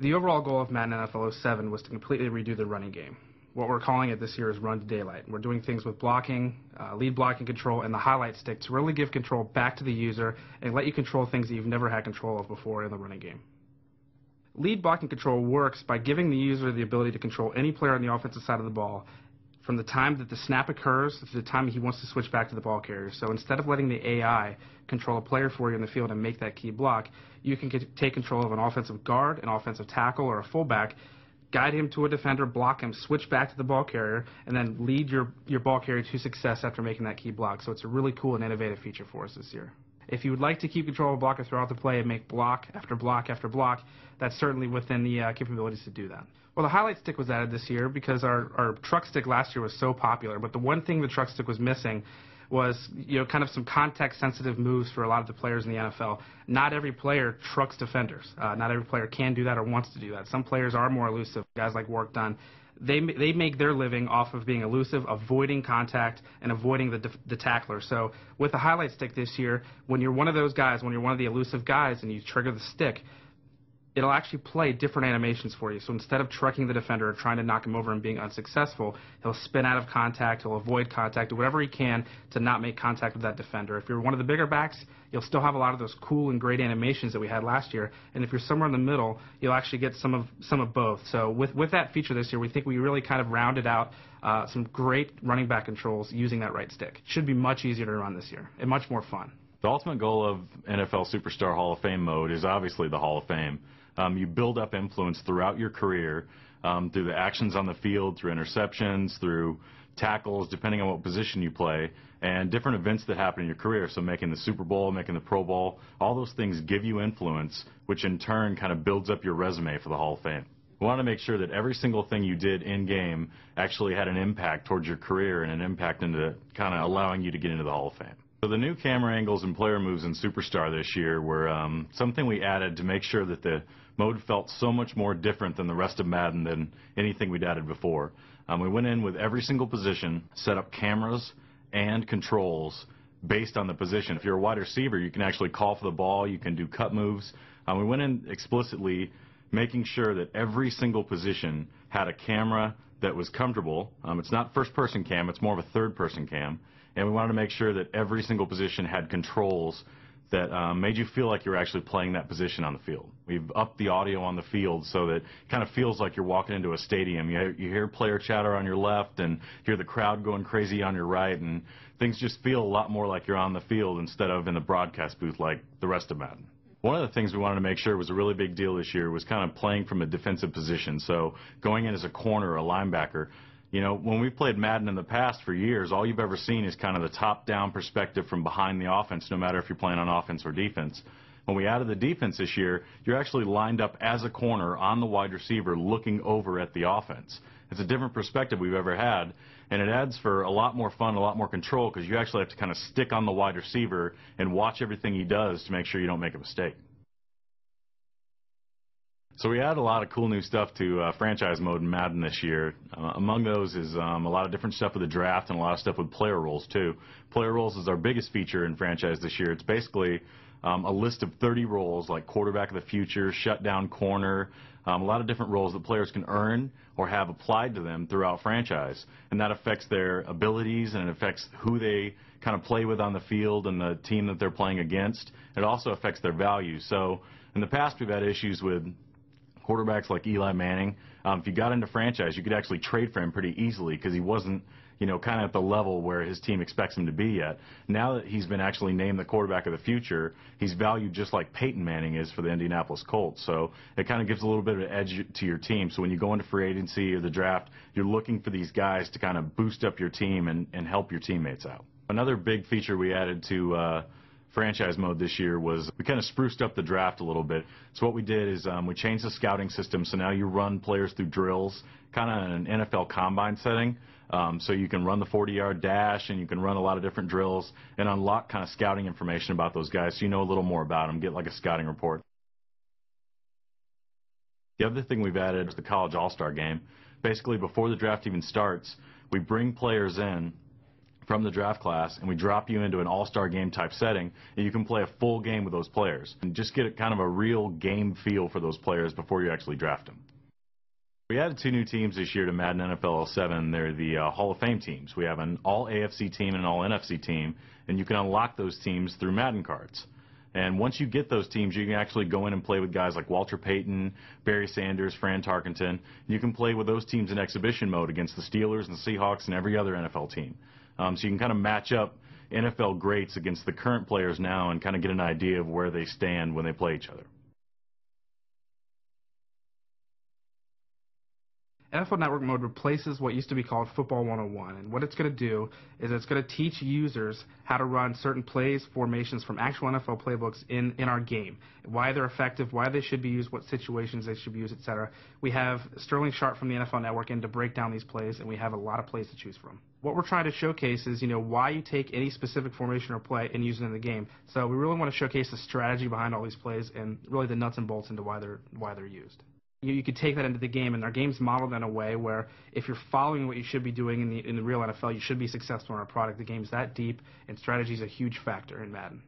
The overall goal of Madden NFL 07 was to completely redo the running game. What we're calling it this year is Run to Daylight. We're doing things with blocking, lead blocking control, and the highlight stick to really give control back to the user and let you control things that you've never had control of before in the running game. Lead blocking control works by giving the user the ability to control any player on the offensive side of the ball from the time that the snap occurs to the time he wants to switch back to the ball carrier. So instead of letting the AI control a player for you in the field and make that key block, you can take control of an offensive guard, an offensive tackle, or a fullback, guide him to a defender, block him, switch back to the ball carrier, and then lead your ball carrier to success after making that key block. So it's a really cool and innovative feature for us this year. If you would like to keep control of a blocker throughout the play and make block after block after block, that's certainly within the capabilities to do that. Well, the highlight stick was added this year because our truck stick last year was so popular, but the one thing the truck stick was missing was, kind of some context-sensitive moves for a lot of the players in the NFL. Not every player trucks defenders. Not every player can do that or wants to do that. Some players are more elusive. Guys like Work Done, they make their living off of being elusive, avoiding contact, and avoiding the tackler. So with the highlight stick this year, when you're one of those guys, when you're one of the elusive guys and you trigger the stick, it'll actually play different animations for you. So instead of trucking the defender or trying to knock him over and being unsuccessful, he'll spin out of contact, he'll avoid contact, do whatever he can to not make contact with that defender. If you're one of the bigger backs, you'll still have a lot of those cool and great animations that we had last year. And if you're somewhere in the middle, you'll actually get some of both. So with that feature this year, we think we really kind of rounded out some great running back controls using that right stick. It should be much easier to run this year and much more fun. The ultimate goal of NFL Superstar Hall of Fame mode is obviously the Hall of Fame. You build up influence throughout your career through the actions on the field, through interceptions, through tackles, depending on what position you play, and different events that happen in your career. So making the Super Bowl, making the Pro Bowl, all those things give you influence, which in turn kind of builds up your resume for the Hall of Fame. We want to make sure that every single thing you did in-game actually had an impact towards your career and an impact into kind of allowing you to get into the Hall of Fame. So the new camera angles and player moves in Superstar this year were something we added to make sure that the mode felt so much more different than the rest of Madden than anything we'd added before. We went in with every single position, set up cameras and controls based on the position. If you're a wide receiver, you can actually call for the ball, you can do cut moves. We went in explicitly making sure that every single position had a camera that was comfortable. It's not first-person cam, it's more of a third-person cam. And we wanted to make sure that every single position had controls that made you feel like you're actually playing that position on the field. We've upped the audio on the field so that it kind of feels like you're walking into a stadium. You hear player chatter on your left and hear the crowd going crazy on your right, and things just feel a lot more like you're on the field instead of in the broadcast booth like the rest of Madden. One of the things we wanted to make sure was a really big deal this year was kind of playing from a defensive position. So going in as a corner or a linebacker. When we've played Madden in the past for years, all you've ever seen is kind of the top-down perspective from behind the offense, no matter if you're playing on offense or defense. When we added the defense this year, you're actually lined up as a corner on the wide receiver looking over at the offense. It's a different perspective we've ever had, and it adds for a lot more fun, a lot more control, because you actually have to kind of stick on the wide receiver and watch everything he does to make sure you don't make a mistake. So we added a lot of cool new stuff to franchise mode in Madden this year. Among those is a lot of different stuff with the draft and a lot of stuff with player roles too. Player roles is our biggest feature in franchise this year. It's basically a list of 30 roles like quarterback of the future, shutdown corner, a lot of different roles that players can earn or have applied to them throughout franchise. And that affects their abilities and it affects who they kind of play with on the field and the team that they're playing against. It also affects their value. So in the past we've had issues with quarterbacks like Eli Manning. If you got into franchise, you could actually trade for him pretty easily because he wasn't, kind of at the level where his team expects him to be yet. Now that he's been actually named the quarterback of the future, he's valued just like Peyton Manning is for the Indianapolis Colts. So it kind of gives a little bit of an edge to your team. So when you go into free agency or the draft, you're looking for these guys to kind of boost up your team and help your teammates out. Another big feature we added to franchise mode this year was we kind of spruced up the draft a little bit. So what we did is we changed the scouting system. So now you run players through drills, kind of in an NFL combine setting. So you can run the 40-yard dash and you can run a lot of different drills and unlock kind of scouting information about those guys so you know a little more about them, get like a scouting report. The other thing we've added is the college AllStar Game. Basically, before the draft even starts, we bring players in from the draft class, and we drop you into an all-star game type setting, and you can play a full game with those players and just get kind of a real game feel for those players before you actually draft them. We added 2 new teams this year to Madden NFL 07. They're the Hall of Fame teams. We have an all-AFC team and an all-NFC team, and you can unlock those teams through Madden cards. And once you get those teams, you can actually go in and play with guys like Walter Payton, Barry Sanders, Fran Tarkenton. You can play with those teams in exhibition mode against the Steelers and the Seahawks and every other NFL team. So you can kind of match up NFL greats against the current players now and kind of get an idea of where they stand when they play each other. NFL Network Mode replaces what used to be called Football 101, and what it's going to do is it's going to teach users how to run certain plays, formations from actual NFL playbooks in our game, why they're effective, why they should be used, what situations they should be used, etc. We have Sterling Sharp from the NFL Network in to break down these plays, and we have a lot of plays to choose from. What we're trying to showcase is, why you take any specific formation or play and use it in the game. So we really want to showcase the strategy behind all these plays and really the nuts and bolts into why they're used. You could take that into the game, and our game's modeled in a way where if you're following what you should be doing in the real NFL, you should be successful in our product. The game's that deep, and strategy is a huge factor in Madden.